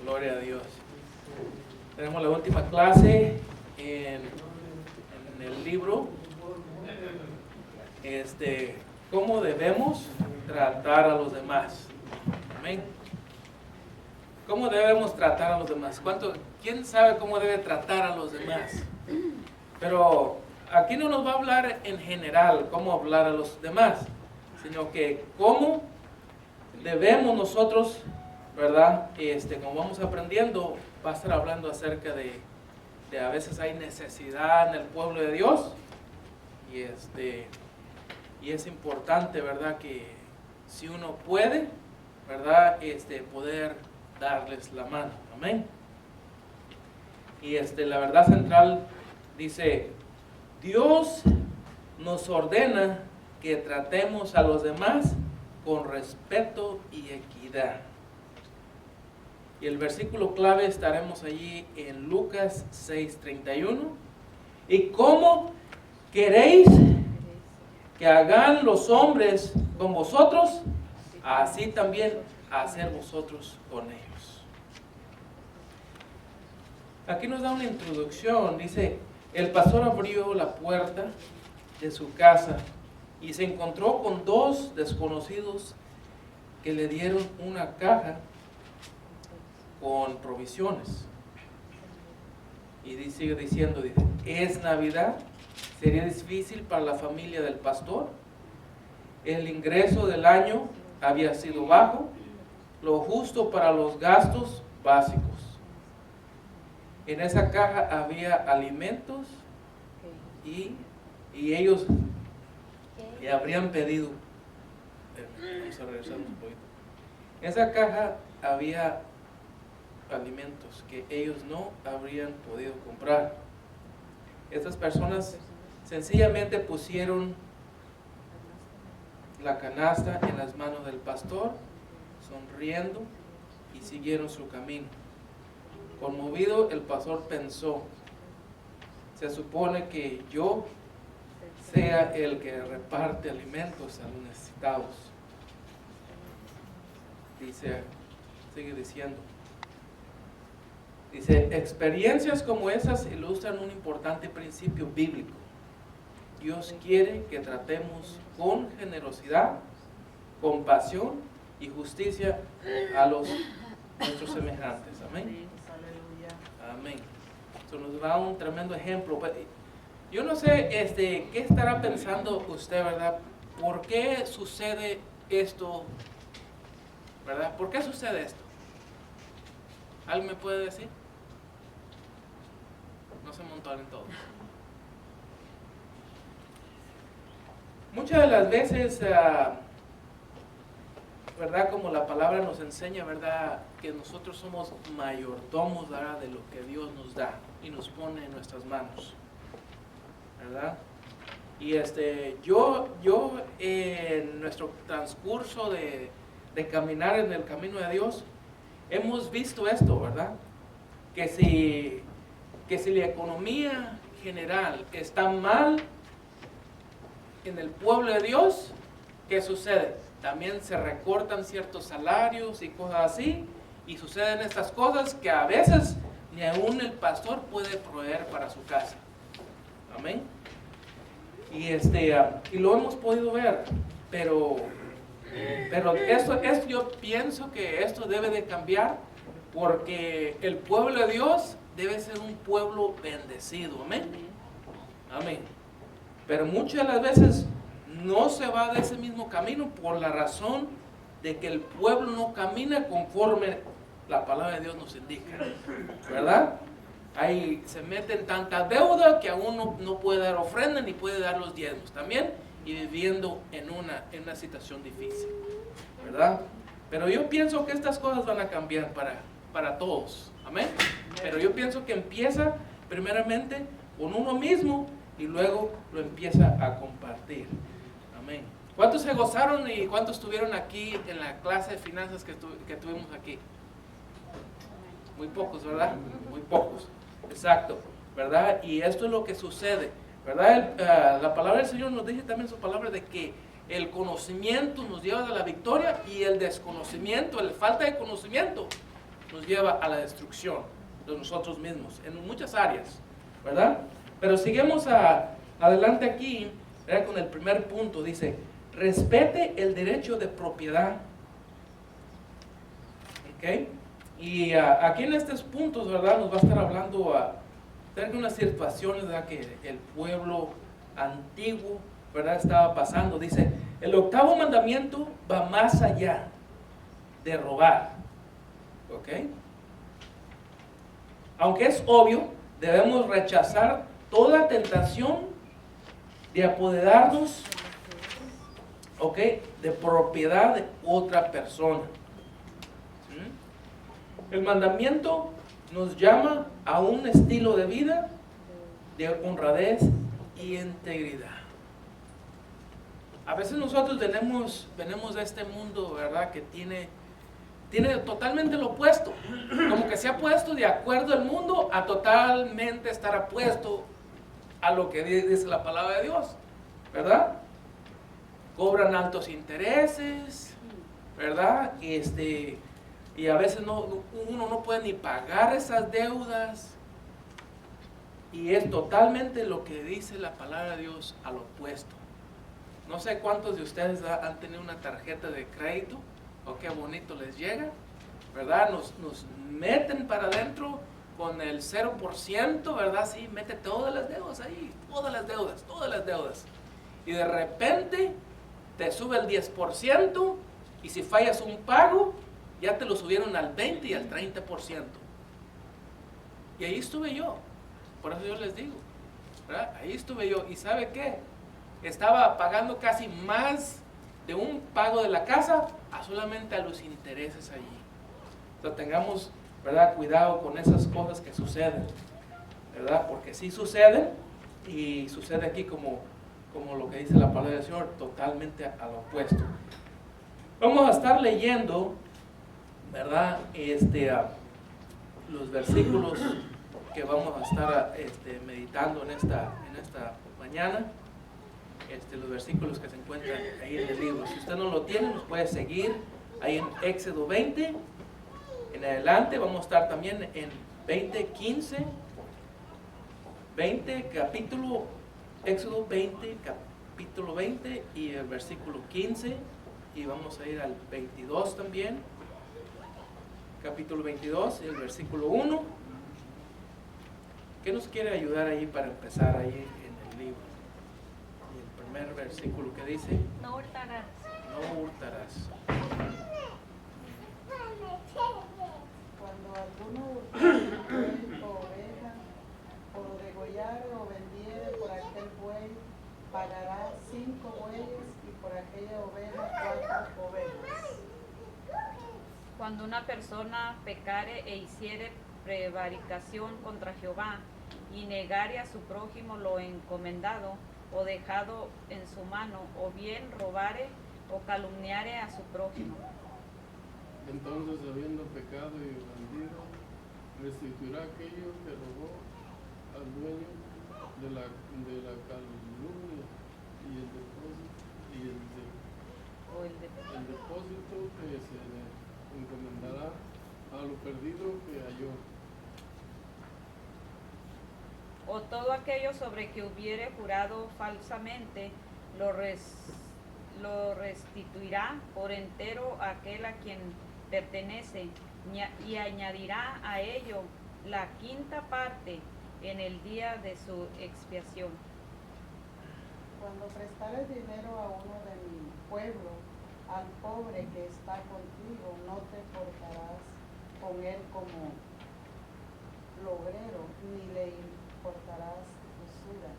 Gloria a Dios. Tenemos la última clase en el libro. ¿Cómo debemos tratar a los demás? Amén. ¿Cómo debemos tratar a los demás? ¿Quién sabe cómo debe tratar a los demás? Pero aquí no nos va a hablar en general cómo hablar a los demás, sino que cómo debemos nosotros, ¿verdad? Como vamos aprendiendo, va a estar hablando acerca de a veces hay necesidad en el pueblo de Dios y es importante, ¿verdad? Que si uno puede, ¿verdad? Poder darles la mano. Amén. Y la verdad central dice: Dios nos ordena que tratemos a los demás con respeto y equidad. Y el versículo clave estaremos allí en Lucas 6:31. ¿Y cómo queréis que hagan los hombres con vosotros? Así también hacer vosotros con ellos. Aquí nos da una introducción. Dice: el pastor abrió la puerta de su casa y se encontró con dos desconocidos que le dieron una caja con provisiones. Y sigue diciendo, es Navidad, sería difícil para la familia del pastor. El ingreso del año había sido bajo, lo justo para los gastos básicos. En esa caja había alimentos y ellos le habrían pedido. Vamos a regresar un poquito. En esa caja había alimentos que ellos no habrían podido comprar. Estas personas sencillamente pusieron la canasta en las manos del pastor, sonriendo, y siguieron su camino. Conmovido, el pastor pensó: se supone que yo sea el que reparte alimentos a los necesitados. Sigue diciendo. Experiencias como esas ilustran un importante principio bíblico. Dios quiere que tratemos con generosidad, compasión y justicia a nuestros semejantes. Amén. Amén. Esto nos da un tremendo ejemplo. Yo no sé qué estará pensando usted, ¿verdad? ¿Por qué sucede esto? ¿Verdad? ¿Por qué sucede esto? ¿Alguien me puede decir? No se montan en todo. Muchas de las veces, ¿verdad? Como la palabra nos enseña, ¿verdad? Que nosotros somos mayordomos, ¿verdad? De lo que Dios nos da y nos pone en nuestras manos, ¿verdad? Y yo en nuestro transcurso de caminar en el camino de Dios, hemos visto esto, ¿verdad? Que si la economía general está mal en el pueblo de Dios, ¿qué sucede? También se recortan ciertos salarios y cosas así, y suceden estas cosas que a veces ni aún el pastor puede proveer para su casa. Amén. Y lo hemos podido ver, pero esto yo pienso que esto debe de cambiar, porque el pueblo de Dios debe ser un pueblo bendecido. Amén. Amén. Pero muchas de las veces no se va de ese mismo camino por la razón de que el pueblo no camina conforme la palabra de Dios nos indica, ¿verdad? Ahí se mete en tanta deuda que aún no puede dar ofrenda ni puede dar los diezmos también, y viviendo en una situación difícil, ¿verdad? Pero yo pienso que estas cosas van a cambiar para todos. Amén. Pero yo pienso que empieza primeramente con uno mismo y luego lo empieza a compartir. Amén. ¿Cuántos se gozaron y cuántos estuvieron aquí en la clase de finanzas que tuvimos aquí? Muy pocos, ¿verdad? Muy pocos. Exacto, ¿verdad? Y esto es lo que sucede, ¿verdad? La palabra del Señor nos dice también su palabra de que el conocimiento nos lleva a la victoria, y el desconocimiento, la falta de conocimiento, nos lleva a la destrucción de nosotros mismos, en muchas áreas, ¿verdad? Pero sigamos adelante aquí, ¿verdad? Con el primer punto, dice, respete el derecho de propiedad. ¿Ok? Y aquí en estos puntos, ¿verdad? Nos va a estar hablando de unas situaciones, ¿verdad? Que el pueblo antiguo, ¿verdad? Estaba pasando. Dice, el octavo mandamiento va más allá de robar. ¿Ok? Aunque es obvio, debemos rechazar toda tentación de apoderarnos, ¿ok?, de propiedad de otra persona. El mandamiento nos llama a un estilo de vida de honradez y integridad. A veces nosotros venimos de este mundo, ¿verdad?, que tiene totalmente lo opuesto. Como que se ha puesto de acuerdo el mundo a totalmente estar apuesto a lo que dice la palabra de Dios, ¿verdad? Cobran altos intereses, ¿verdad? Y a veces uno no puede ni pagar esas deudas. Y es totalmente lo que dice la palabra de Dios al opuesto. No sé cuántos de ustedes han tenido una tarjeta de crédito, o qué bonito les llega, ¿verdad? Nos meten para adentro con el 0%, ¿verdad? Sí, mete todas las deudas ahí, todas las deudas. Y de repente te sube el 10%, y si fallas un pago, ya te lo subieron al 20 y al 30%. Y ahí estuve yo, por eso yo les digo, ¿verdad? Ahí estuve yo, y ¿sabe qué? Estaba pagando casi más de un pago de la casa a solamente a los intereses allí. Entonces tengamos, ¿verdad?, cuidado con esas cosas que suceden, ¿verdad? Porque sí suceden, y sucede aquí como lo que dice la palabra del Señor, totalmente al opuesto. Vamos a estar leyendo, ¿verdad?, los versículos que vamos a estar meditando en esta mañana. Los versículos que se encuentran ahí en el libro. Si usted no lo tiene, nos puede seguir ahí en Éxodo 20. En adelante vamos a estar también en 20:15. Éxodo 20, capítulo 20 y el versículo 15. Y vamos a ir al 22 también. Capítulo 22 y el versículo 1. ¿Qué nos quiere ayudar ahí para empezar ahí en el libro? Primer versículo que dice, no hurtarás. No hurtarás. Cuando alguno hurtare buey o oveja, o lo degollare o vendiere por aquel buey, pagará 5 bueyes y por aquella oveja 4 ovejas. Cuando una persona pecare e hiciere prevaricación contra Jehová, y negare a su prójimo lo encomendado, o dejado en su mano, o bien robare o calumniare a su prójimo. Entonces, habiendo pecado y vendido, restituirá aquello que robó al dueño de la calumnia, y el depósito que se le encomendará a lo perdido que halló. O todo aquello sobre que hubiere jurado falsamente, lo restituirá por entero a aquel a quien pertenece, y añadirá a ello la quinta parte en el día de su expiación. Cuando prestares dinero a uno de mi pueblo, al pobre que está contigo, no te portarás con él como logrero, ni le importarás usura.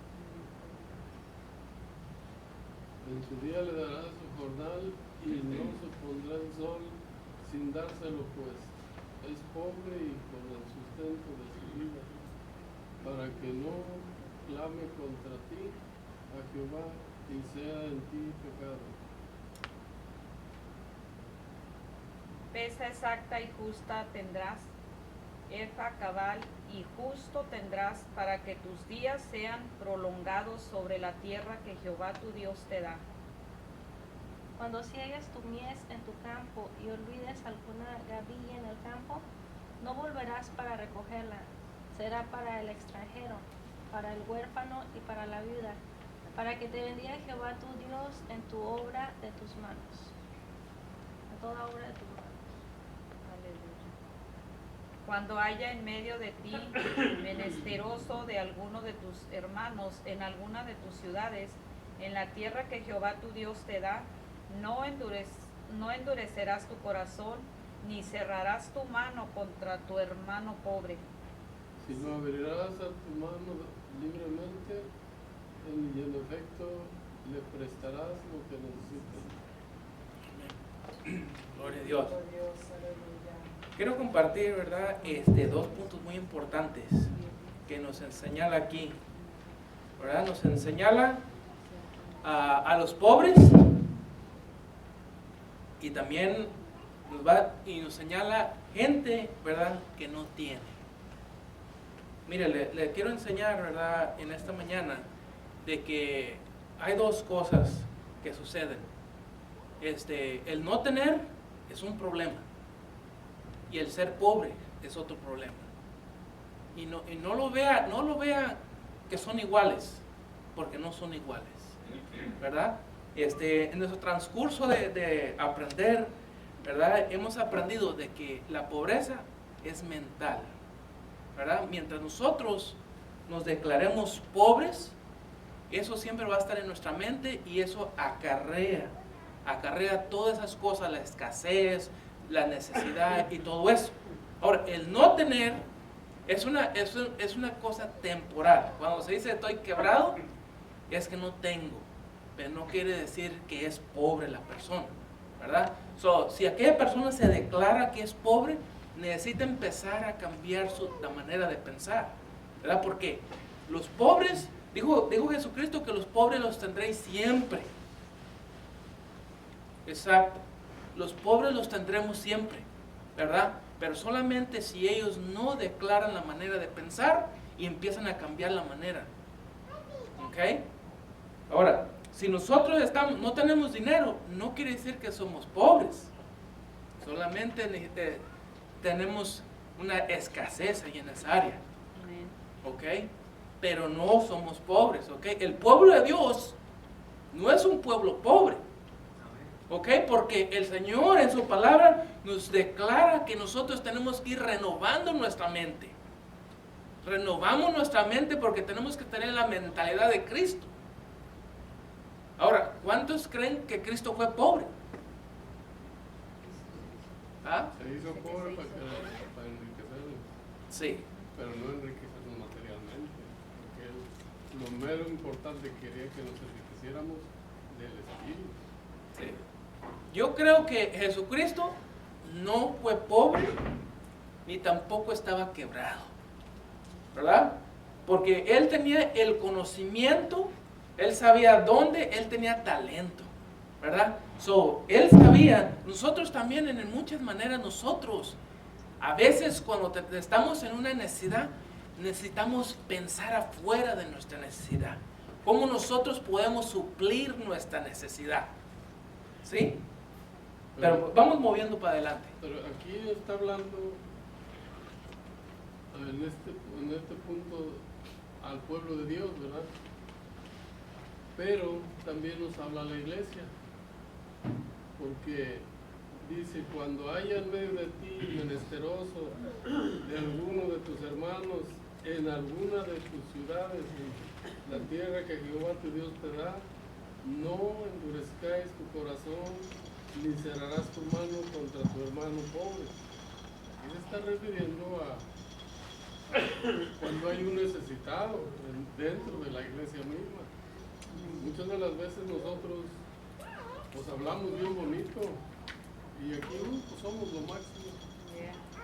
En su día le darás su jornal, y no se pondrá el sol sin dárselo, pues es pobre y con el sustento de su vida, para que no clame contra ti a Jehová y sea en ti pecado. Pesa exacta y justa tendrás, efa cabal y justo tendrás, para que tus días sean prolongados sobre la tierra que Jehová tu Dios te da. Cuando ciegues tu mies en tu campo y olvides alguna gavilla en el campo, serás para recogerla. Será para el extranjero, para el huérfano y para la viuda, para que te bendiga Jehová tu Dios en tu obra de tus manos. En toda obra de tus manos. Aleluya. Cuando haya en medio de ti menesteroso de alguno de tus hermanos en alguna de tus ciudades, en la tierra que Jehová tu Dios te da, no endurecerás tu corazón, ni cerrarás tu mano contra tu hermano pobre. Sino abrirás a tu mano libremente y en efecto le prestarás lo que necesite. Gloria a Dios. Oh Dios, aleluya. Quiero compartir, ¿verdad? Dos puntos muy importantes que nos señala aquí, ¿verdad? Nos señala a los pobres y también nos señala gente, ¿verdad? Que no tiene. Mire, le quiero enseñar, ¿verdad? En esta mañana de que hay dos cosas que suceden. El no tener es un problema. Y el ser pobre es otro problema. Y no lo vea que son iguales, porque no son iguales, ¿verdad? En nuestro transcurso de aprender, ¿verdad? Hemos aprendido de que la pobreza es mental, ¿verdad? Mientras nosotros nos declaremos pobres, eso siempre va a estar en nuestra mente y eso acarrea todas esas cosas, la escasez, la necesidad y todo eso. Ahora, el no tener es una cosa temporal. Cuando se dice estoy quebrado, es que no tengo, pero no quiere decir que es pobre la persona, ¿verdad? Si aquella persona se declara que es pobre, necesita empezar a cambiar la manera de pensar, ¿verdad? Porque los pobres, dijo Jesucristo que los pobres los tendréis siempre. Exacto. Los pobres los tendremos siempre, ¿verdad? Pero solamente si ellos no declaran la manera de pensar y empiezan a cambiar la manera. ¿Ok? Ahora, si nosotros no tenemos dinero, no quiere decir que somos pobres. Solamente tenemos una escasez ahí en esa área. Amén. ¿Ok? Pero no somos pobres. ¿Ok? El pueblo de Dios no es un pueblo pobre. ¿Ok? Porque el Señor en su palabra nos declara que nosotros tenemos que ir renovando nuestra mente. Renovamos nuestra mente porque tenemos que tener la mentalidad de Cristo. Ahora, ¿cuántos creen que Cristo fue pobre? ¿Ah? Se hizo pobre para enriquecernos, Sí. pero no enriquecernos materialmente, porque Él, lo mero importante, quería que nos enriqueciéramos del Espíritu. Sí. Yo creo que Jesucristo no fue pobre ni tampoco estaba quebrado, ¿verdad? Porque Él tenía el conocimiento, Él sabía dónde, Él tenía talento, ¿verdad? Él sabía, nosotros también en muchas maneras nosotros, a veces cuando estamos en una necesidad, necesitamos pensar afuera de nuestra necesidad. ¿Cómo nosotros podemos suplir nuestra necesidad? ¿Sí? Pero vamos moviendo para adelante. Pero aquí está hablando en este punto al pueblo de Dios, ¿verdad? Pero también nos habla la iglesia, porque dice, cuando haya en medio de ti menesteroso de alguno de tus hermanos en alguna de tus ciudades, en la tierra que Jehová tu Dios te da, no endurezcáis tu corazón, ni cerrarás tu mano contra tu hermano pobre. Él está refiriendo a cuando hay un necesitado dentro de la iglesia misma. Muchas de las veces nosotros pues hablamos bien bonito y aquí pues, somos lo máximo,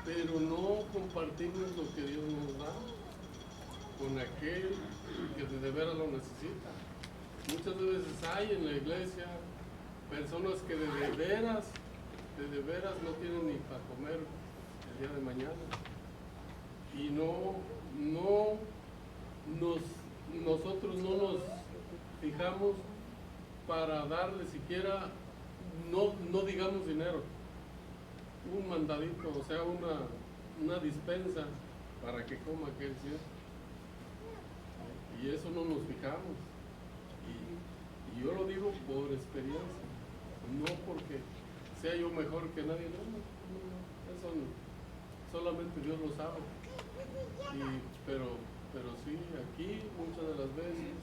pero no compartimos lo que Dios nos da con aquel que de veras lo necesita. Muchas veces hay en la iglesia personas que de veras no tienen ni para comer el día de mañana. Y nosotros no nos fijamos para darle siquiera, no digamos dinero, un mandadito, o sea, una dispensa para que coma aquel, ¿cierto? Y eso no nos fijamos. Y yo lo digo por experiencia, no porque sea yo mejor que nadie, no, eso solamente Dios lo sabe. Pero sí, aquí muchas de las veces,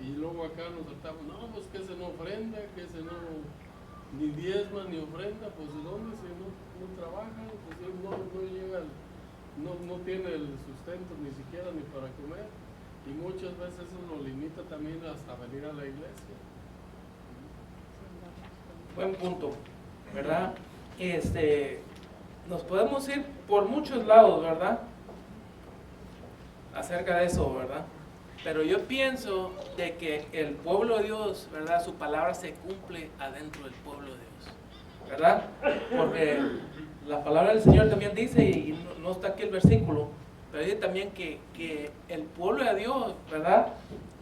y luego acá nos tratamos, no, pues que se no ofrenda, que se no, ni diezma ni ofrenda, pues ¿de dónde? Si no trabaja, pues no llega, no tiene el sustento ni siquiera ni para comer. Y muchas veces eso nos limita también hasta venir a la iglesia. Buen punto, ¿verdad? Nos podemos ir por muchos lados, ¿verdad? Acerca de eso, ¿verdad? Pero yo pienso de que el pueblo de Dios, ¿verdad? Su palabra se cumple adentro del pueblo de Dios, ¿verdad? Porque la palabra del Señor también dice, y no está aquí el versículo, pero dice también que el pueblo de Dios, ¿verdad?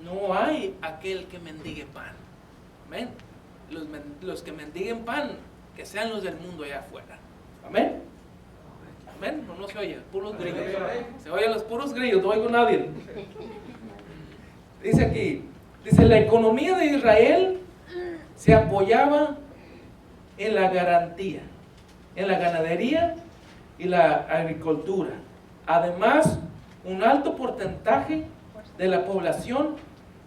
No hay aquel que mendigue pan. Amén. Los que mendiguen pan, que sean los del mundo allá afuera. Amén. Amén. No se oye, puros grillos. Se oyen los puros grillos, no oigo a nadie. Dice aquí, dice, la economía de Israel se apoyaba en la garantía, en la ganadería y la agricultura. Además, un alto porcentaje de la población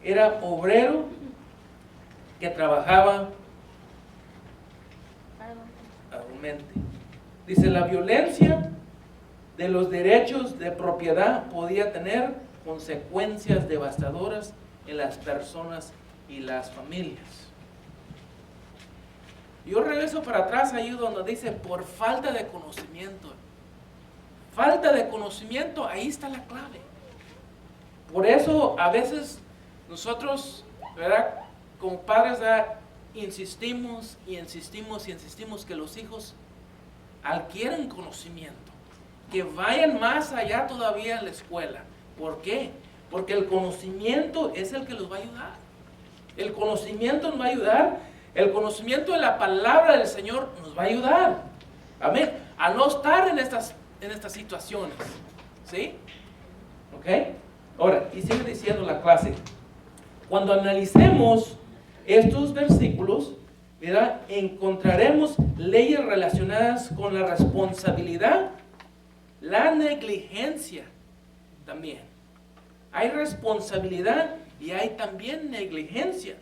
era obrero que trabajaba arduamente. Dice, la violencia de los derechos de propiedad podía tener consecuencias devastadoras en las personas y las familias. Yo regreso para atrás ahí donde dice, por falta de conocimiento. Falta de conocimiento, ahí está la clave. Por eso a veces nosotros, ¿verdad? Como padres, ¿verdad? Insistimos que los hijos adquieran conocimiento, que vayan más allá todavía en la escuela. ¿Por qué? Porque el conocimiento es el que los va a ayudar. El conocimiento nos va a ayudar. El conocimiento de la palabra del Señor nos va a ayudar. Amén. A no estar en estas situaciones. ¿Sí? ¿Ok? Ahora, y sigue diciendo la clase. Cuando analicemos estos versículos, ¿verdad? Encontraremos leyes relacionadas con la responsabilidad, la negligencia también. Hay responsabilidad y hay también negligencia.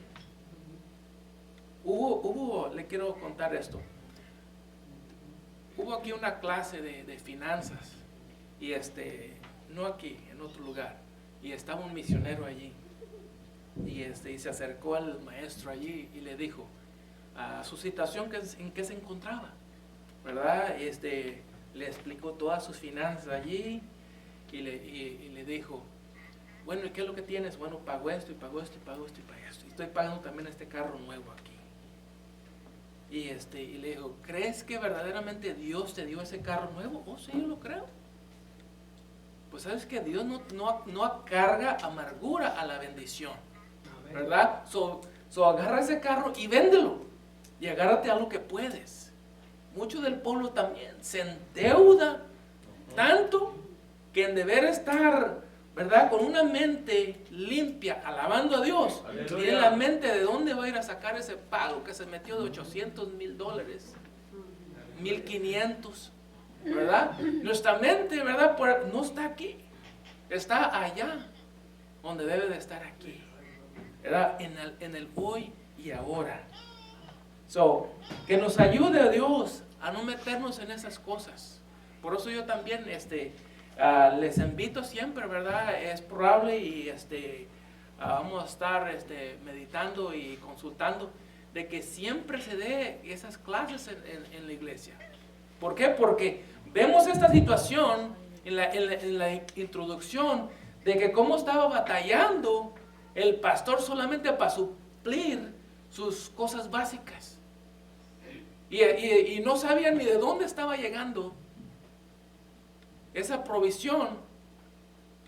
Le quiero contar esto. Hubo aquí una clase de finanzas y no aquí, en otro lugar, y estaba un misionero allí y se acercó al maestro allí y le dijo a su situación en que se encontraba, ¿verdad? Le explicó todas sus finanzas allí y le dijo, bueno, ¿y qué es lo que tienes? Bueno, pago esto y pago esto y pago esto y pago esto, y estoy pagando también este carro nuevo aquí. Y le dijo, ¿crees que verdaderamente Dios te dio ese carro nuevo? Oh, sí, yo lo creo. Pues sabes que Dios no carga amargura a la bendición, ¿verdad? So agarra ese carro y véndelo y agárrate a lo que puedes. Mucho del pueblo también se endeuda tanto que en deber estar, ¿verdad? Con una mente limpia, alabando a Dios. Aleluya. Tiene la mente de dónde va a ir a sacar ese pago que se metió de $800,000, $1,500, ¿verdad? Nuestra mente, ¿verdad? No está aquí, está allá, donde debe de estar aquí, ¿verdad? En el hoy y ahora. Que nos ayude a Dios a no meternos en esas cosas. Por eso yo también, les invito siempre, ¿verdad? Es probable y vamos a estar meditando y consultando de que siempre se dé esas clases en la iglesia. ¿Por qué? Porque vemos esta situación en la introducción de que cómo estaba batallando el pastor solamente para suplir sus cosas básicas. Y no sabían ni de dónde estaba llegando esa provisión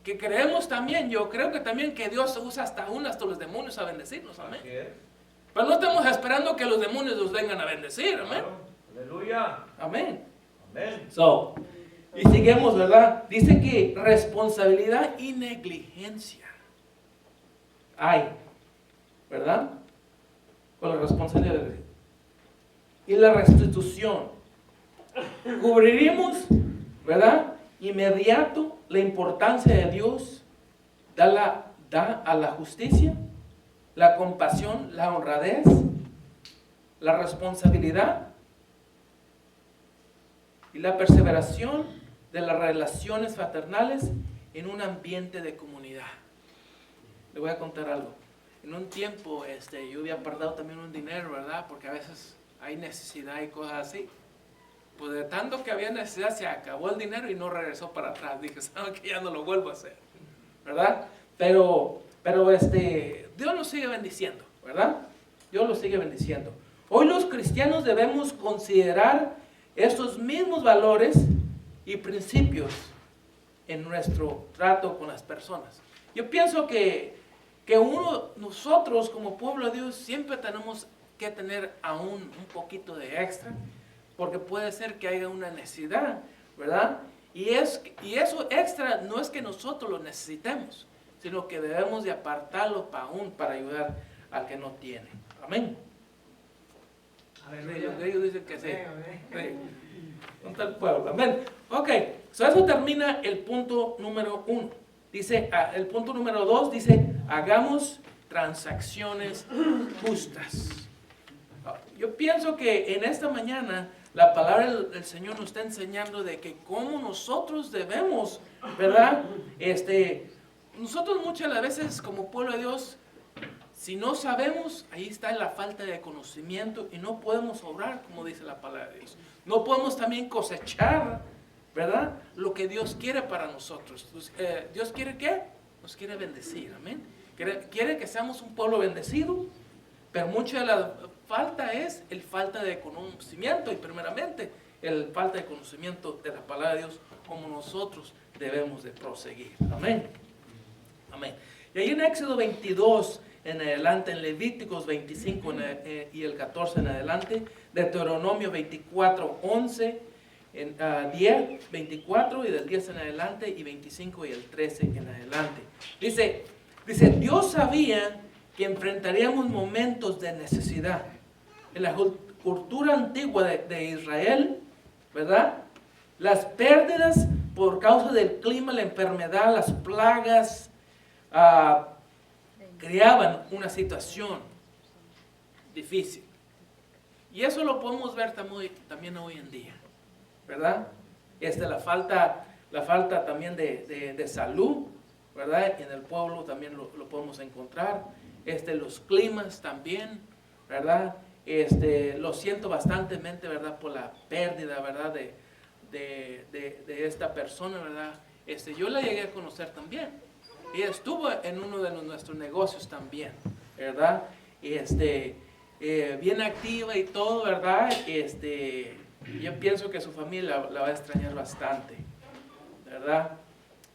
que creemos también. Yo creo que también que Dios usa hasta los demonios a bendecirnos, amén. Pero no estamos esperando que los demonios nos vengan a bendecir, amén. Claro. Aleluya. Amén. Amén. Y seguimos, ¿verdad? Dice que responsabilidad y negligencia hay, ¿verdad? Con la responsabilidad y la restitución. Cubriremos, ¿verdad? Inmediato la importancia de Dios da a la justicia, la compasión, la honradez, la responsabilidad y la perseveración de las relaciones fraternales en un ambiente de comunidad. Le voy a contar algo. En un tiempo yo había apartado también un dinero, ¿verdad? Porque a veces hay necesidad y cosas así. Pues de tanto que había necesidad se acabó el dinero y no regresó para atrás. Dije, ¿saben que ya no lo vuelvo a hacer? ¿Verdad? Pero Dios nos sigue bendiciendo, ¿verdad? Dios los sigue bendiciendo. Hoy los cristianos debemos considerar estos mismos valores y principios en nuestro trato con las personas. Yo pienso que nosotros como pueblo de Dios siempre tenemos que tener aún un poquito de extra, porque puede ser que haya una necesidad, ¿verdad? Y eso extra no es que nosotros lo necesitemos, sino que debemos de apartarlo para ayudar al que no tiene. Amén. Ellos dicen que sí. Con tal pueblo. Amén. Ok, eso termina el punto número 1. Dice, el punto número 2 dice, hagamos transacciones justas. Yo pienso que en esta mañana la palabra del Señor nos está enseñando de que cómo nosotros debemos, ¿verdad? Nosotros muchas de las veces como pueblo de Dios, si no sabemos, ahí está la falta de conocimiento y no podemos obrar como dice la palabra de Dios. No podemos también cosechar, ¿verdad? Lo que Dios quiere para nosotros. ¿Dios quiere qué? Nos quiere bendecir, amén. Quiere que seamos un pueblo bendecido, pero mucha de la falta es el falta de conocimiento y primeramente el falta de conocimiento de la palabra de Dios como nosotros debemos de proseguir, amén. Amén. Y ahí en Éxodo 22 en adelante, en Levíticos 25 y el 14 en adelante, Deuteronomio 24, 11, 10, 24 y del 10 en adelante y 25 y el 13 en adelante. Dice, Dios sabía que enfrentaríamos momentos de necesidad. En la cultura antigua de Israel, ¿verdad? Las pérdidas por causa del clima, la enfermedad, las plagas, creaban una situación difícil. Y eso lo podemos ver también hoy en día, ¿verdad? La falta también de salud, ¿verdad? En el pueblo también lo podemos encontrar. Los climas también, ¿verdad? Lo siento bastantemente, ¿verdad? Por la pérdida, ¿verdad? De esta persona, ¿verdad? Yo la llegué a conocer también. Ella estuvo en uno de nuestros negocios también, ¿verdad? Bien activa y todo, ¿verdad? Yo pienso que su familia la va a extrañar bastante, ¿verdad?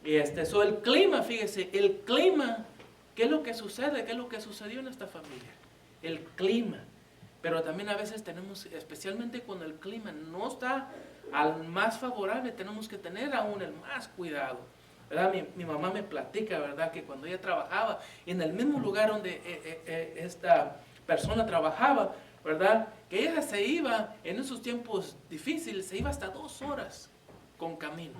El clima, fíjese, el clima, ¿qué es lo que sucede? ¿Qué es lo que sucedió en esta familia? El clima. Pero también a veces tenemos, especialmente cuando el clima no está al más favorable, tenemos que tener aún el más cuidado, ¿verdad? Mi mamá me platica, ¿verdad? Que cuando ella trabajaba en el mismo lugar donde esta persona trabajaba, ¿verdad? Que ella se iba en esos tiempos difíciles, se iba hasta 2 horas con camino.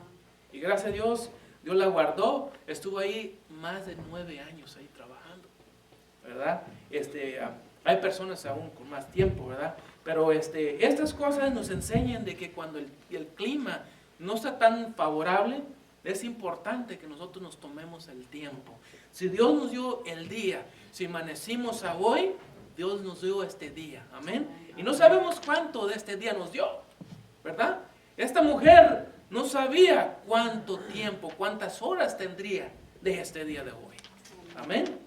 Y gracias a Dios, Dios la guardó, estuvo ahí más de 9 años ahí trabajando, ¿verdad? Hay personas aún con más tiempo, ¿verdad? Pero estas cosas nos enseñan de que cuando el clima no está tan favorable, es importante que nosotros nos tomemos el tiempo. Si Dios nos dio el día, si amanecimos a hoy, Dios nos dio este día, amén. Y no sabemos cuánto de este día nos dio, ¿verdad? Esta mujer no sabía cuánto tiempo, cuántas horas tendría de este día de hoy, amén.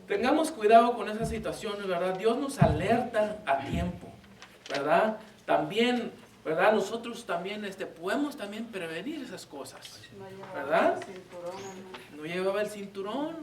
Tengamos cuidado con esas situaciones, ¿verdad? Dios nos alerta a tiempo, ¿verdad? También, ¿verdad? Nosotros también podemos también prevenir esas cosas, ¿verdad? No llevaba el cinturón.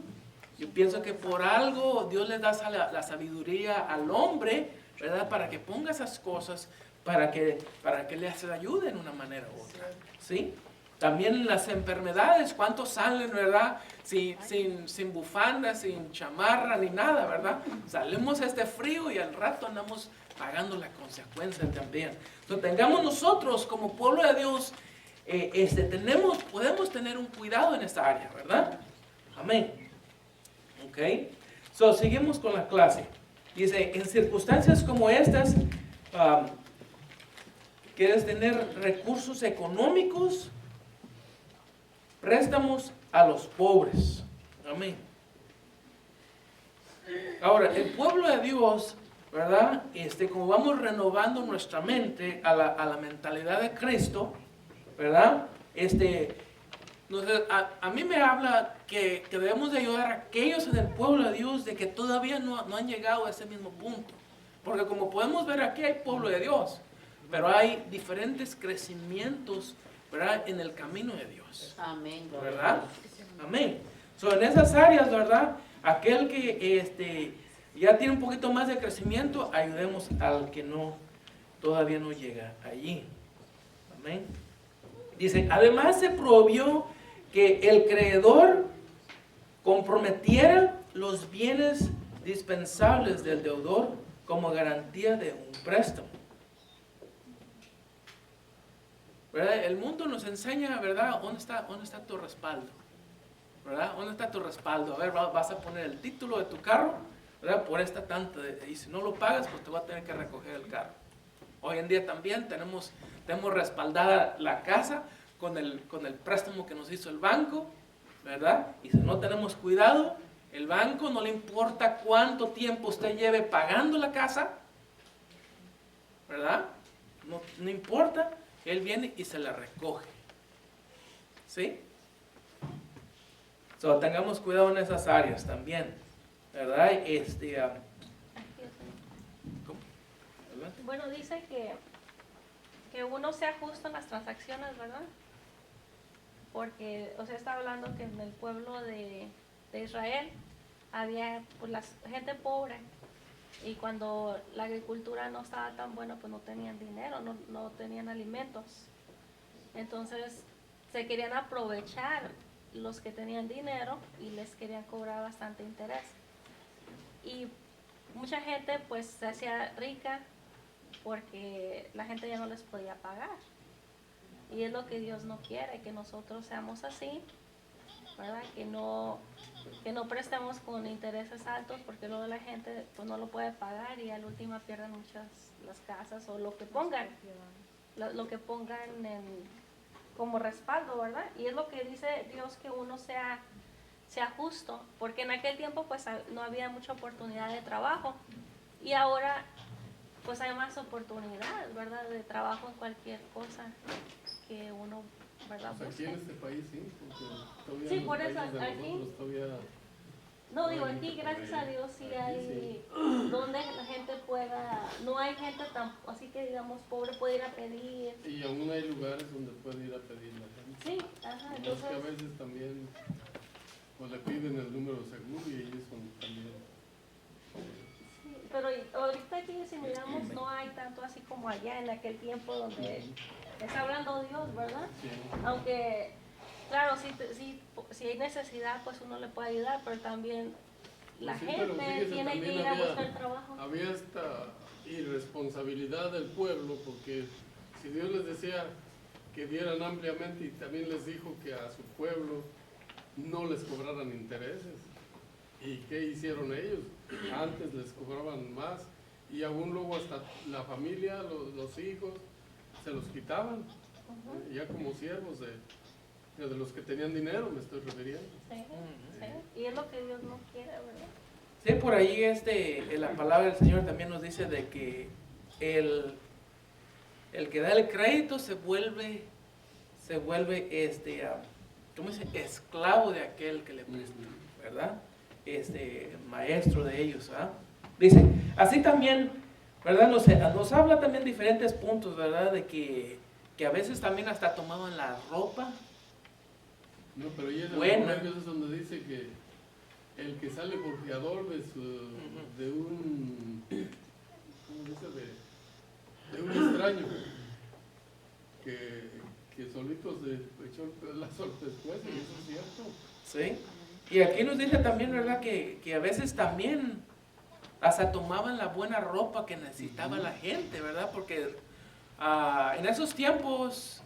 Yo pienso que por algo Dios le da la sabiduría al hombre, ¿verdad? Para que ponga esas cosas, para que les ayude en una manera u otra. ¿Sí? También las enfermedades, ¿cuántos salen, verdad? Sin bufanda, sin chamarra, ni nada, ¿verdad? Salimos a este frío y al rato andamos pagando la consecuencia también. Entonces tengamos nosotros como pueblo de Dios, podemos tener un cuidado en esta área, ¿verdad? Amén. Ok. So, seguimos con la clase. Dice, en circunstancias como estas, ¿quieres tener recursos económicos? Préstamos a los pobres. Amén. Ahora, el pueblo de Dios, ¿verdad? Como vamos renovando nuestra mente a la mentalidad de Cristo, ¿verdad? A mí me habla que debemos de ayudar a aquellos en el pueblo de Dios de que todavía no han llegado a ese mismo punto. Porque como podemos ver aquí hay pueblo de Dios, pero hay diferentes crecimientos, ¿verdad? En el camino de Dios. Amén. ¿Verdad? Amén. So, en esas áreas, ¿verdad? Aquel que ya tiene un poquito más de crecimiento, ayudemos al que todavía no llega allí. Amén. Dice, además se prohibió que el creedor comprometiera los bienes dispensables del deudor como garantía de un préstamo. ¿Verdad? El mundo nos enseña, ¿verdad? ¿Dónde está tu respaldo? ¿Verdad? ¿Dónde está tu respaldo? A ver, vas a poner el título de tu carro, ¿verdad? Por esta tanta, y si no lo pagas, pues te va a tener que recoger el carro. Hoy en día también tenemos respaldada la casa con el préstamo que nos hizo el banco, ¿verdad? Y si no tenemos cuidado, el banco no le importa cuánto tiempo usted lleve pagando la casa, ¿verdad? No importa. Él viene y se la recoge. ¿Sí? So, tengamos cuidado en esas áreas también. ¿Verdad? ¿Cómo? Bueno, dice que uno se ajusta en las transacciones, ¿verdad? Porque, o sea, está hablando que en el pueblo de Israel había pues, la gente pobre. Y cuando la agricultura no estaba tan buena, pues no tenían dinero, no tenían alimentos. Entonces se querían aprovechar los que tenían dinero y les querían cobrar bastante interés. Y mucha gente pues se hacía rica porque la gente ya no les podía pagar. Y es lo que Dios no quiere, que nosotros seamos así, ¿verdad? Que no prestemos con intereses altos porque luego la gente pues no lo puede pagar y al último pierden muchas las casas o lo que pongan como respaldo, ¿verdad? Y es lo que dice Dios, que uno sea justo, porque en aquel tiempo pues no había mucha oportunidad de trabajo y ahora pues hay más oportunidad, ¿verdad? De trabajo en cualquier cosa que uno, ¿verdad? Pues aquí en este país sí, porque todavía Sí, en los por eso países de aquí- nosotros todavía No, digo, aquí gracias a Dios sí hay donde la gente pueda, no hay gente tan, así que digamos, pobre, puede ir a pedir. y aún hay lugares donde puede ir a pedir la gente. Sí, ajá, No, es que a entonces, veces también pues le piden el número seguro y ellos son también. sí, pero ahorita aquí si miramos no hay tanto así como allá en aquel tiempo donde está hablando Dios, ¿verdad? Sí. Aunque, claro, si hay necesidad, pues uno le puede ayudar, pero también la Sí, pero gente fíjese, tiene que también ir a buscar trabajo. había esta irresponsabilidad del pueblo, porque si Dios les decía que dieran ampliamente y también les dijo que a su pueblo no les cobraran intereses. ¿Y qué hicieron ellos? Antes les cobraban más y aún luego hasta la familia, los hijos, se los quitaban, Ujú, ya como siervos de los que tenían dinero, me estoy refiriendo. sí, sí. Y es lo que Dios no quiere, ¿verdad? Sí, por ahí la palabra del Señor también nos dice de que el que da el crédito se vuelve ¿cómo dice? Esclavo de aquel que le presta, ¿verdad? Maestro de ellos, ¿verdad? Dice, así también, ¿verdad? Nos habla también diferentes puntos, ¿verdad? De que a veces también hasta tomaban la ropa. No, pero ahí en el Bueno. Proverbios es donde dice que el que sale porfiador de un, ¿cómo dice? de un extraño que solito se echó la suerte después, y eso es cierto. ¿Sí? Y aquí nos dice también, ¿verdad? Que a veces también hasta tomaban la buena ropa que necesitaba la gente, ¿verdad? Porque en esos tiempos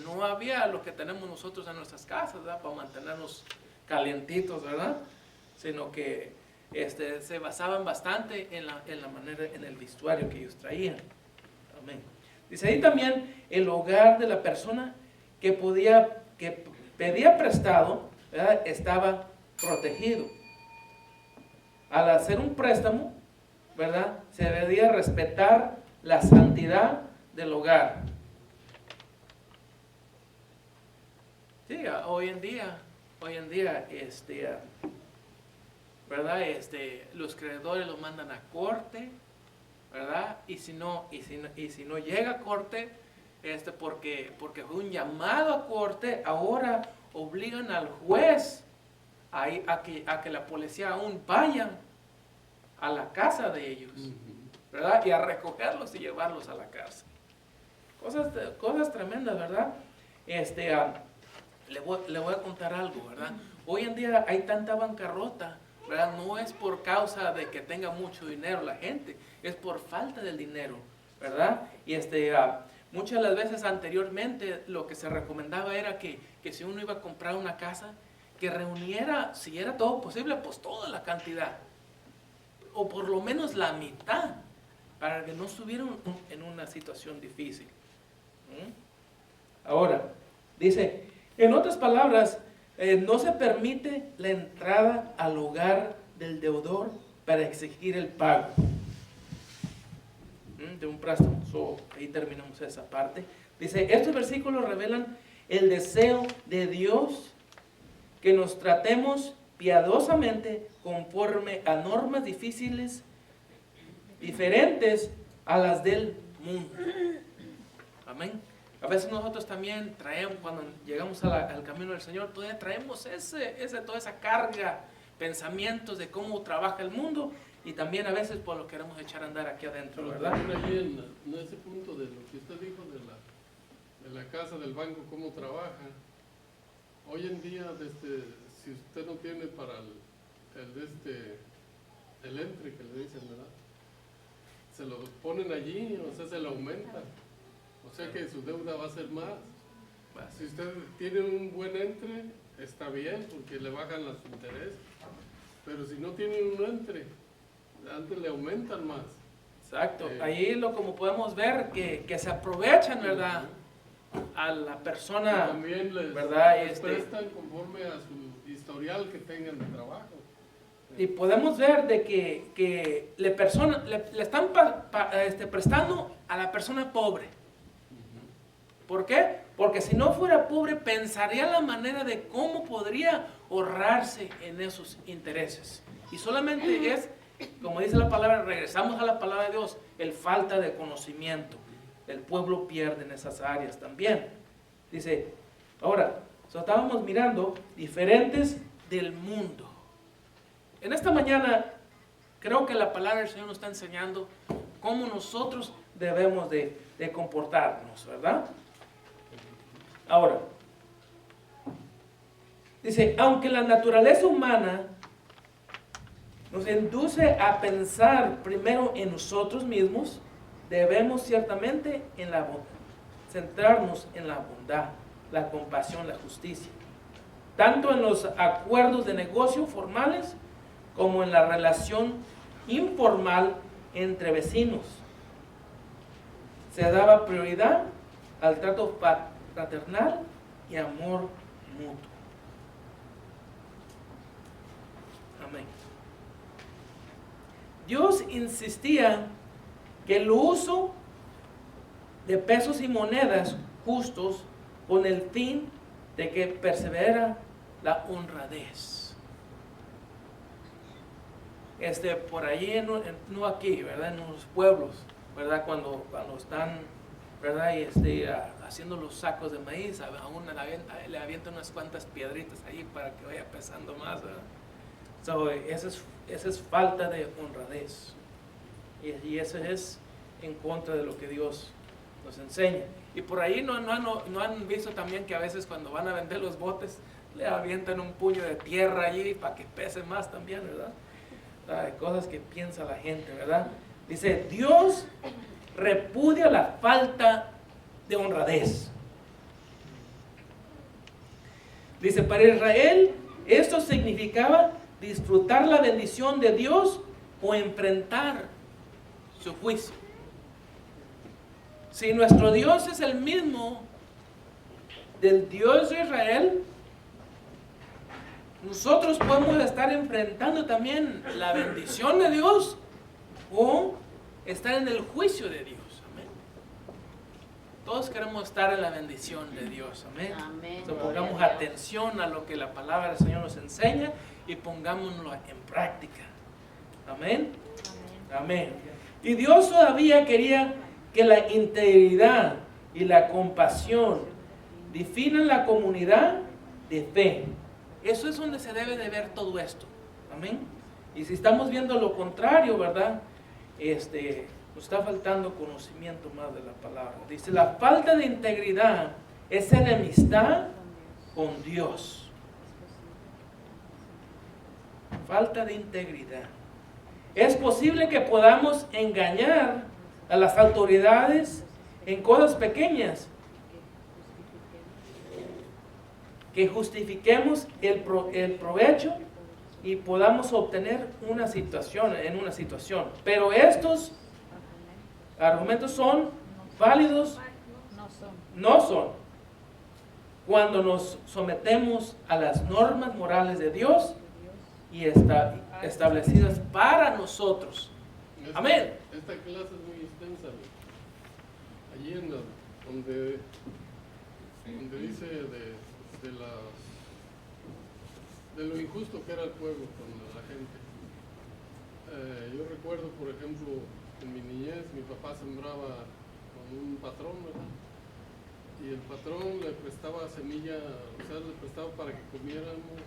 no había lo que tenemos nosotros en nuestras casas, ¿verdad? Para mantenernos calientitos, ¿verdad? Sino que se basaban bastante en la manera, en el vestuario que ellos traían. Amén. Dice ahí también el hogar de la persona que pedía prestado, ¿verdad? Estaba protegido. Al hacer un préstamo, ¿verdad? Se debía respetar la santidad del hogar. Sí, hoy en día, ¿verdad? Los creadores los mandan a corte, ¿verdad? Y si no llega a corte, porque fue un llamado a corte, ahora obligan al juez a que la policía aún vaya a la casa de ellos, ¿verdad? Y a recogerlos y llevarlos a la cárcel. Cosas tremendas, ¿verdad? Le voy a contar algo, ¿verdad? Hoy en día hay tanta bancarrota, ¿verdad? No es por causa de que tenga mucho dinero la gente, es por falta del dinero, ¿verdad? Y muchas de las veces anteriormente lo que se recomendaba era que si uno iba a comprar una casa, que reuniera, si era todo posible, pues toda la cantidad, o por lo menos la mitad, para que no estuvieran en una situación difícil. Ahora, dice, en otras palabras, no se permite la entrada al hogar del deudor para exigir el pago de un préstamo. Ahí terminamos esa parte. Dice, estos versículos revelan el deseo de Dios que nos tratemos piadosamente conforme a normas difíciles, diferentes a las del mundo. Amén. A veces nosotros también traemos, cuando llegamos al camino del Señor, todavía traemos toda esa carga, pensamientos de cómo trabaja el mundo, y también a veces pues lo queremos echar a andar aquí adentro, ¿verdad? Pero ahí en ese punto de lo que usted dijo de la casa, del banco, cómo trabaja, hoy en día, si usted no tiene para el entre que le dicen, ¿verdad? Se lo ponen allí, o sea, se lo aumentan. O sea que su deuda va a ser más. Si usted tiene un buen entre, está bien, porque le bajan los intereses. Pero si no tiene un entre, antes le aumentan más. Exacto. Ahí como podemos ver que se aprovechan, ¿verdad? A la persona, y también ¿verdad? Les prestan conforme a su historial que tengan de trabajo. Y podemos ver de que le están prestando a la persona pobre. ¿Por qué? Porque si no fuera pobre, pensaría la manera de cómo podría ahorrarse en esos intereses. Y solamente es, como dice la palabra, regresamos a la palabra de Dios, el falta de conocimiento. El pueblo pierde en esas áreas también. Dice, ahora, estábamos mirando diferentes del mundo. En esta mañana, creo que la palabra del Señor nos está enseñando cómo nosotros debemos de comportarnos, ¿verdad? Ahora, dice, aunque la naturaleza humana nos induce a pensar primero en nosotros mismos, debemos ciertamente centrarnos en la bondad, la compasión, la justicia, tanto en los acuerdos de negocio formales como en la relación informal entre vecinos. Se daba prioridad al trato fraternal y amor mutuo. Amén. Dios insistía que el uso de pesos y monedas justos con el fin de que persevera la honradez. Por allí, no aquí, ¿verdad? En los pueblos, ¿verdad? Cuando están, ¿verdad? Haciendo los sacos de maíz, a uno le avientan unas cuantas piedritas ahí para que vaya pesando más, ¿verdad? Esa es falta de honradez. Y eso es en contra de lo que Dios nos enseña. Y por ahí no han visto también que a veces cuando van a vender los botes le avientan un puño de tierra allí para que pese más también, ¿verdad? Hay cosas que piensa la gente, ¿verdad? Dice, Dios repudia la falta de honradez. Dice, para Israel esto significaba disfrutar la bendición de Dios o enfrentar su juicio. Si nuestro Dios es el mismo del Dios de Israel, nosotros podemos estar enfrentando también la bendición de Dios o estar en el juicio de Dios. Amén. Todos queremos estar en la bendición de Dios. Amén. Amén. So, pongamos atención a lo que la palabra del Señor nos enseña y pongámoslo en práctica. Amén. Amén. Y Dios todavía quería que la integridad y la compasión definan la comunidad de fe. Eso es donde se debe de ver todo esto. Amén. Y si estamos viendo lo contrario, ¿verdad? Nos está faltando conocimiento más de la palabra. Dice, la falta de integridad es enemistad con Dios. Falta de integridad. Es posible que podamos engañar a las autoridades en cosas pequeñas, que justifiquemos el provecho y podamos obtener una situación. Pero estos argumentos son válidos, no son, cuando nos sometemos a las normas morales de Dios y establecidas para nosotros. Amén. Esta clase es muy extensa. Allí en donde dice de lo injusto que era el pueblo con la gente. Yo recuerdo, por ejemplo, en mi niñez, mi papá sembraba con un patrón, ¿verdad? Y el patrón le prestaba semilla, o sea, le prestaba para que comiéramos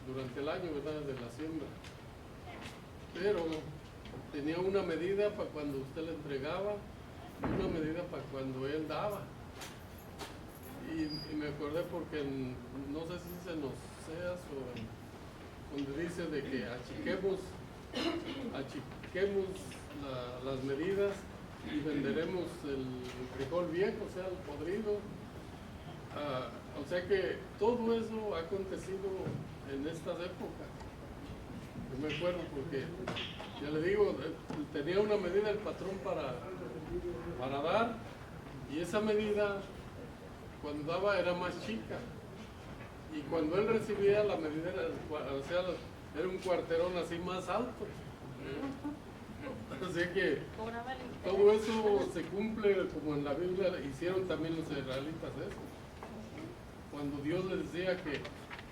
durante el año, ¿verdad?, de la siembra. Pero tenía una medida para cuando usted le entregaba, una medida para cuando él daba. Y me acordé porque no sé si es en Oseas o donde dice de que achiquemos las medidas y venderemos el frijol viejo, o sea, el podrido. O sea que todo eso ha acontecido en estas épocas. Yo me acuerdo porque, ya le digo, tenía una medida el patrón para dar, y esa medida cuando daba era más chica, y cuando él recibía la medida era un cuarterón así más alto. Así que todo eso se cumple como en la Biblia hicieron también los israelitas eso. Cuando Dios les decía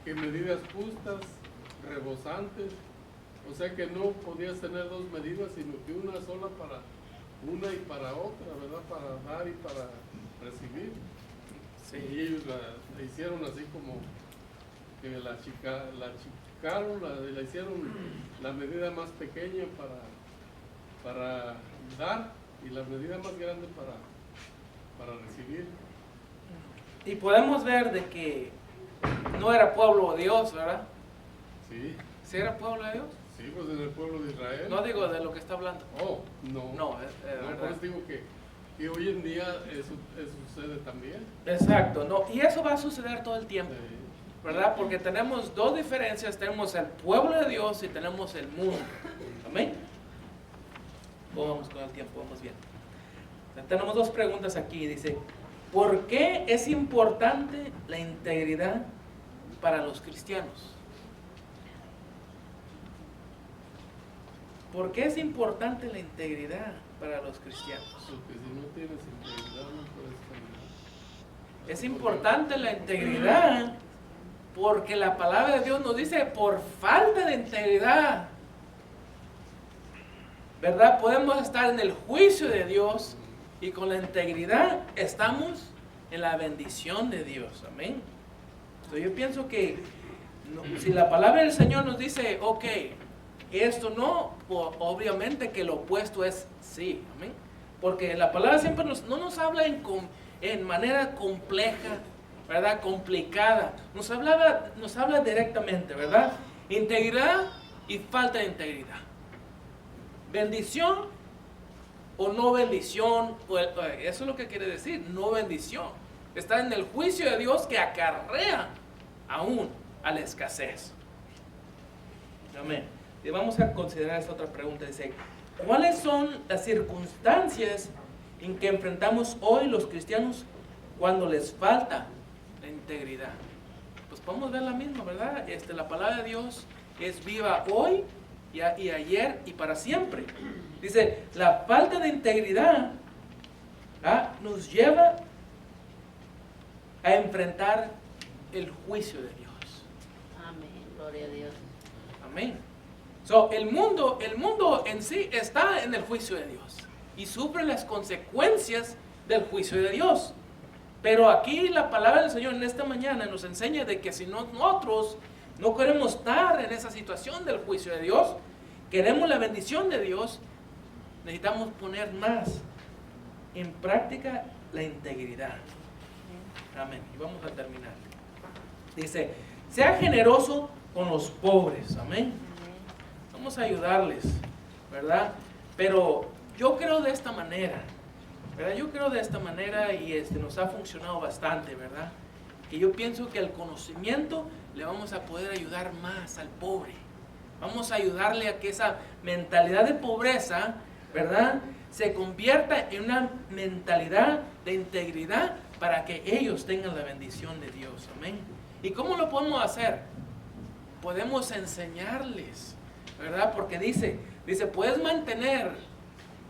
que medidas justas, rebosantes, o sea que no podías tener dos medidas, sino que una sola para una y para otra, ¿verdad? Para dar y para recibir. Sí. Y ellos la hicieron así como que la achicaron, la hicieron la medida más pequeña para dar y la medida más grande para recibir. Y podemos ver de que no era pueblo de Dios, ¿verdad? Sí. ¿Sí era pueblo de Dios? Sí, pues en el pueblo de Israel. No digo de lo que está hablando. Oh, no. No, por eso digo que hoy en día eso sucede también. Exacto, no, y eso va a suceder todo el tiempo, Sí. ¿verdad? Porque tenemos dos diferencias, tenemos el pueblo de Dios y tenemos el mundo. Amén. Vamos con el tiempo, vamos bien. Tenemos dos preguntas aquí, dice, ¿por qué es importante la integridad para los cristianos? ¿Por qué es importante la integridad para los cristianos? Porque si no tienes integridad no puedes caminar. Es importante la integridad porque la palabra de Dios nos dice por falta de integridad, ¿verdad? Podemos estar en el juicio de Dios y con la integridad estamos en la bendición de Dios. Amén. Entonces yo pienso que si la palabra del Señor nos dice, ok, esto no, pues obviamente que lo opuesto es sí. Amén. porque la palabra siempre no nos habla en manera compleja, ¿verdad? Complicada. Nos habla directamente, ¿verdad? Integridad y falta de integridad. Bendición o no bendición, eso es lo que quiere decir, no bendición. Está en el juicio de Dios que acarrea aún a la escasez. Amén. Y vamos a considerar esta otra pregunta. Dice, ¿cuáles son las circunstancias en que enfrentamos hoy los cristianos cuando les falta la integridad? Pues podemos ver la misma, ¿verdad? La palabra de Dios es viva hoy y ayer y para siempre. Dice, la falta de integridad nos lleva a enfrentar el juicio de Dios. Amén, gloria a Dios. Amén. El mundo en sí está en el juicio de Dios y sufre las consecuencias del juicio de Dios. Pero aquí la palabra del Señor en esta mañana nos enseña de que si nosotros no queremos estar en esa situación del juicio de Dios, queremos la bendición de Dios, necesitamos poner más en práctica la integridad. Amén. Y vamos a terminar. Dice, sea generoso con los pobres. Amén. Vamos a ayudarles, ¿verdad? Pero yo creo de esta manera, ¿verdad? Yo creo de esta manera y nos ha funcionado bastante, ¿verdad? Que yo pienso que el conocimiento le vamos a poder ayudar más al pobre. Vamos a ayudarle a que esa mentalidad de pobreza, ¿verdad?, se convierta en una mentalidad de integridad para que ellos tengan la bendición de Dios. Amén. ¿Y cómo lo podemos hacer? Podemos enseñarles, ¿verdad? Porque dice, puedes mantener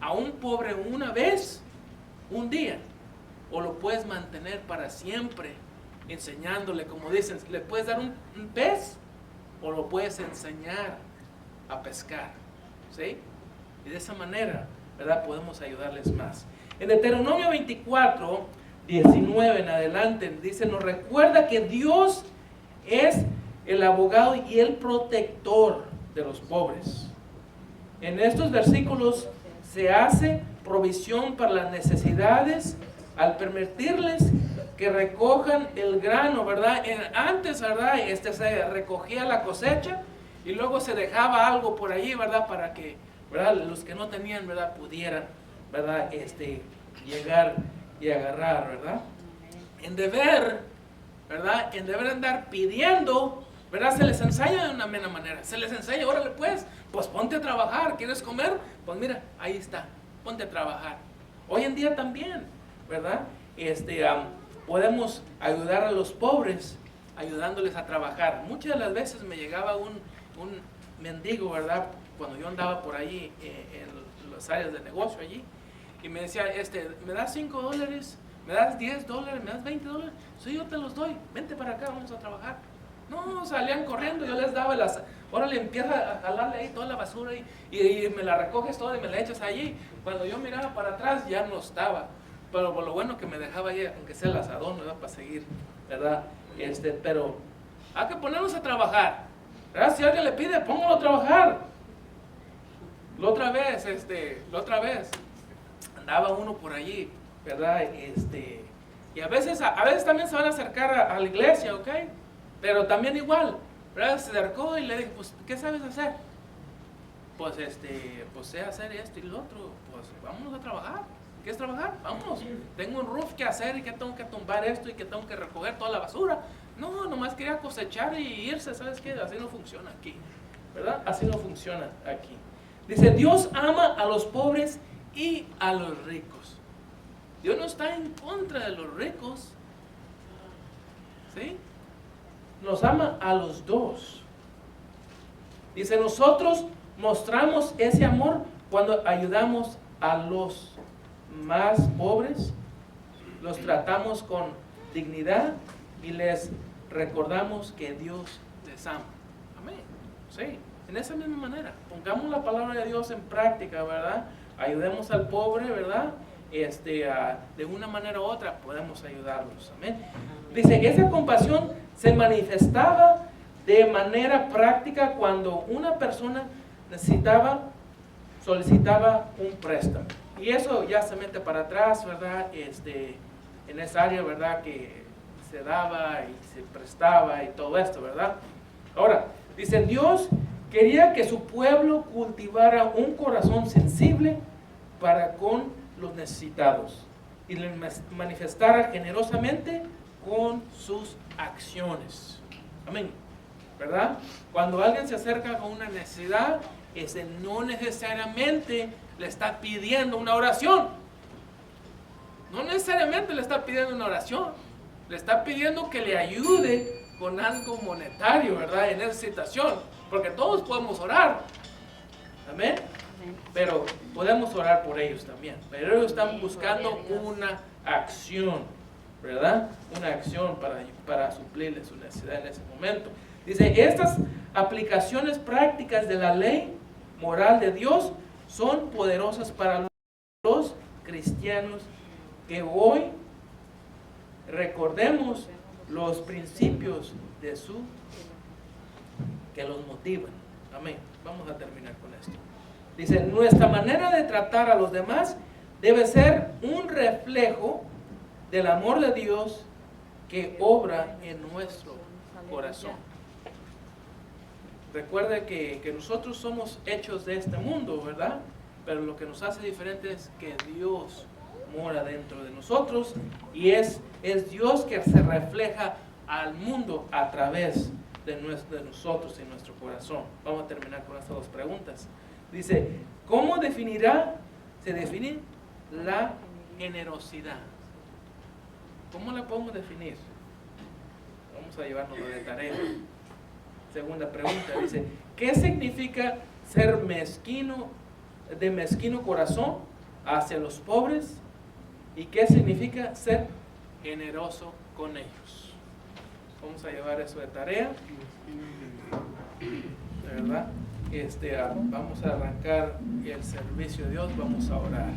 a un pobre una vez, un día, o lo puedes mantener para siempre, enseñándole, como dicen, le puedes dar un pez, o lo puedes enseñar a pescar, ¿sí? Y de esa manera, ¿verdad?, podemos ayudarles más. En Deuteronomio 24, 19 en adelante, dice, nos recuerda que Dios es el abogado y el protector de los pobres. En estos versículos se hace provisión para las necesidades al permitirles que recojan el grano, ¿verdad? Antes, ¿verdad?, se recogía la cosecha y luego se dejaba algo por ahí, ¿verdad?, para que, ¿verdad?, los que no tenían, ¿verdad?, pudieran, ¿verdad?, llegar y agarrar, ¿verdad? En deber, ¿verdad?, en deber andar pidiendo, ¿verdad?, se les enseña de una buena manera. Se les enseña, órale pues ponte a trabajar. ¿Quieres comer? Pues mira, ahí está, ponte a trabajar. Hoy en día también, ¿verdad?, podemos ayudar a los pobres ayudándoles a trabajar. Muchas de las veces me llegaba un mendigo, ¿verdad?, cuando yo andaba por allí en las áreas de negocio allí, y me decía, ¿me das $5? ¿Me das $10? ¿Me das $20? Sí, yo te los doy, vente para acá, vamos a trabajar. No, salían corriendo, yo les daba órale, empieza a jalarle ahí toda la basura y me la recoges toda y me la echas allí. Cuando yo miraba para atrás ya no estaba, pero por lo bueno que me dejaba ahí, aunque sea el asadón, ¿verdad?, para seguir, ¿verdad? Pero hay que ponernos a trabajar, ¿verdad? Si alguien le pide, póngalo a trabajar. La otra vez andaba uno por allí, ¿verdad? Y a veces también se van a acercar a la iglesia, ¿ok? Pero también igual, ¿verdad? Se acercó y le dije, pues, ¿qué sabes hacer? Pues, pues sé hacer esto y lo otro. Pues, vámonos a trabajar. ¿Quieres trabajar? Vámonos. Tengo un roof que hacer y que tengo que tumbar esto y que tengo que recoger toda la basura. No, nomás quería cosechar y irse, ¿sabes qué? Así no funciona aquí, ¿verdad? Así no funciona aquí. Dice, Dios ama a los pobres y a los ricos. Dios no está en contra de los ricos, ¿sí? Nos ama a los dos. Dice, nosotros mostramos ese amor cuando ayudamos a los más pobres, los tratamos con dignidad y les recordamos que Dios les ama. Amén. Sí, en esa misma manera. Pongamos la palabra de Dios en práctica, ¿verdad? Ayudemos al pobre, ¿verdad? De una manera u otra podemos ayudarlos. Amén. Dice, esa compasión se manifestaba de manera práctica cuando una persona solicitaba un préstamo. Y eso ya se mete para atrás, ¿verdad? En esa área, ¿verdad? Que se daba y se prestaba y todo esto, ¿verdad? Ahora, dice, Dios quería que su pueblo cultivara un corazón sensible para con los necesitados y le manifestara generosamente con sus acciones. Amén. ¿Verdad? Cuando alguien se acerca con una necesidad, ese no necesariamente le está pidiendo una oración. No necesariamente le está pidiendo una oración. Le está pidiendo que le ayude con algo monetario, ¿verdad? En esa situación. Porque todos podemos orar. Amén. Pero podemos orar por ellos también. Pero ellos están buscando una acción, ¿verdad? Una acción para suplirle su necesidad en ese momento. Dice, estas aplicaciones prácticas de la ley moral de Dios son poderosas para los cristianos que hoy recordemos los principios de que los motivan. Amén. Vamos a terminar con esto. Dice, nuestra manera de tratar a los demás debe ser un reflejo del amor de Dios que obra en nuestro corazón. Recuerde que nosotros somos hechos de este mundo, ¿verdad? Pero lo que nos hace diferente es que Dios mora dentro de nosotros y es Dios que se refleja al mundo a través de nosotros y nuestro corazón. Vamos a terminar con estas dos preguntas. Dice, ¿cómo se define la generosidad? ¿Cómo la podemos definir? Vamos a llevarnos de tarea. Segunda pregunta, dice, ¿qué significa ser de mezquino corazón hacia los pobres? ¿Y qué significa ser generoso con ellos? Vamos a llevar eso de tarea. De verdad. Vamos a arrancar el servicio de Dios, vamos a orar.